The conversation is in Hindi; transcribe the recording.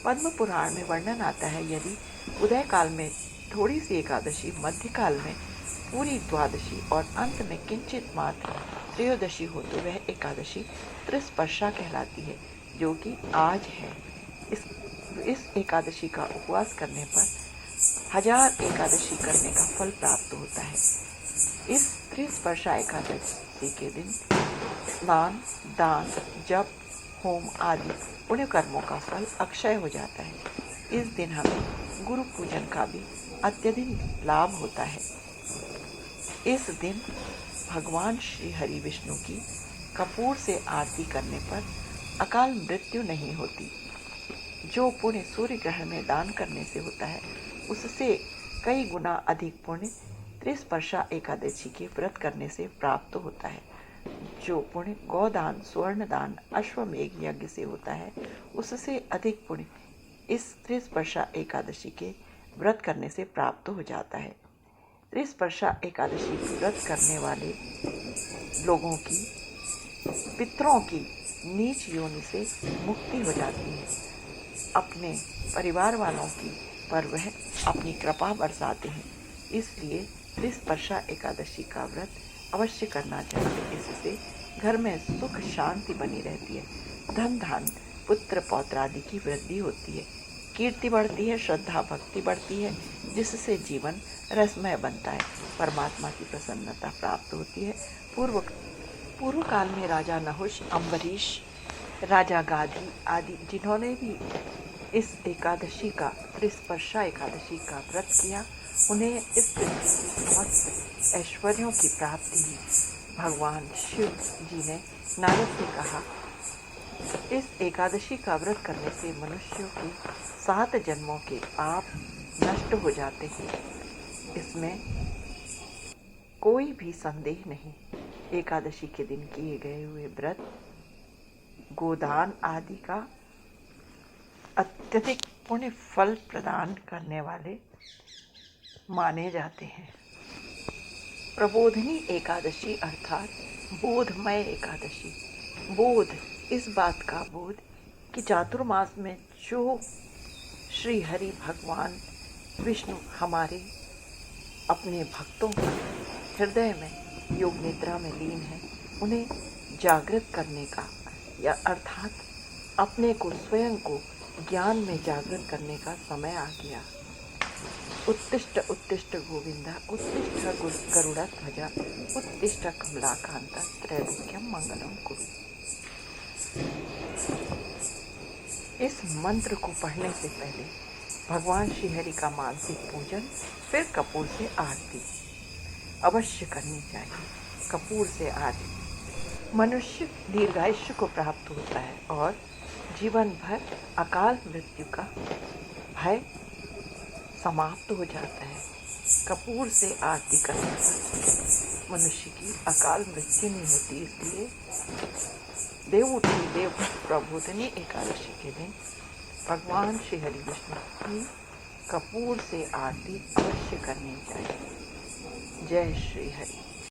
पद्म पुराण में वर्णन आता है, यदि उदय काल में थोड़ी सी एकादशी, मध्यकाल में पूरी द्वादशी और अंत में किंचित मात्र त्रयोदशी हो तो वह एकादशी त्रिस्पर्शा कहलाती है, जो कि आज है। इस एकादशी का उपवास करने पर 1000 एकादशी करने का फल प्राप्त होता है। इस त्रिस्पर्शा एकादशी के दिन स्नान, दान, जप, होम आदि पुण्य कर्मों का फल अक्षय हो जाता है। इस दिन हमें गुरु पूजन का भी अत्यधिक लाभ होता है। इस दिन भगवान श्री हरि विष्णु की कपूर से आरती करने पर अकाल मृत्यु नहीं होती। जो पुण्य सूर्य ग्रहण में दान करने से होता है, उससे कई गुना अधिक पुण्य त्रिस्पर्शा एकादशी के व्रत करने से प्राप्त होता है। जो पुण्य गौदान, स्वर्ण दान, अश्वमेघ यज्ञ से होता है, उससे अधिक पुण्य इस त्रिस्पर्शा एकादशी के व्रत करने से प्राप्त हो जाता है। त्रिस्पर्शा एकादशी व्रत करने वाले लोगों की पितरों की नीच योनि से मुक्ति हो जाती है। अपने परिवार वालों की पर वह अपनी कृपा बरसाते हैं। इसलिए त्रिस्पर्शा एकादशी का व्रत अवश्य करना चाहिए। इससे घर में सुख शांति बनी रहती है, धन धान्य, पुत्र पौत्र आदि की वृद्धि होती है, कीर्ति बढ़ती है, श्रद्धा भक्ति बढ़ती है, जिससे जीवन रसमय बनता है, परमात्मा की प्रसन्नता प्राप्त होती है। पूर्व काल में राजा नहुष, अम्बरीश, राजा गाधी आदि जिन्होंने भी इस एकादशी का, त्रिस्पर्शा एकादशी का व्रत किया, उन्हें इस पृथ्वी की समस्त ऐश्वर्यों की प्राप्ति हुई। भगवान शिव जी ने नारद से कहा, इस एकादशी का व्रत करने से मनुष्यों के 7 जन्मों के पाप नष्ट हो जाते हैं। इसमें कोई भी संदेह नहीं। एकादशी के दिन किए गए हुए व्रत, गोदान आदि का अत्यधिक पुण्य फल प्रदान करने वाले माने जाते हैं। प्रबोधिनी एकादशी अर्थात बोधमय एकादशी। बोध, इस बात का बोध कि चातुर्मास में जो श्री हरि भगवान विष्णु हमारे अपने भक्तों के हृदय में योग निद्रा में लीन है, उन्हें जागृत करने का, या अर्थात अपने को, स्वयं को ज्ञान में जागृत करने का समय आ गया। उत्तिष्ठ उत्तिष्ठ गोविंदा, उत्तिष्ठ गरुड़ध्वजा, उत्तिष्ठ कमलाकांता, त्रैलोक्यम मंगलम कुरु। इस मंत्र को पढ़ने से पहले भगवान श्रीहरि का मानसिक पूजन, फिर कपूर से आरती अवश्य करनी चाहिए। कपूर से आरती मनुष्य दीर्घायुष्य को प्राप्त होता है और जीवन भर अकाल मृत्यु का भय समाप्त हो जाता है। कपूर से आरती करने पर मनुष्य की अकाल मृत्यु नहीं होती। इसलिए देवउठी देव प्रबोधिनी एकादशी के दिन भगवान श्री हरि विष्णु की कपूर से आरती अवश्य करनी चाहिए। जय श्री हरि।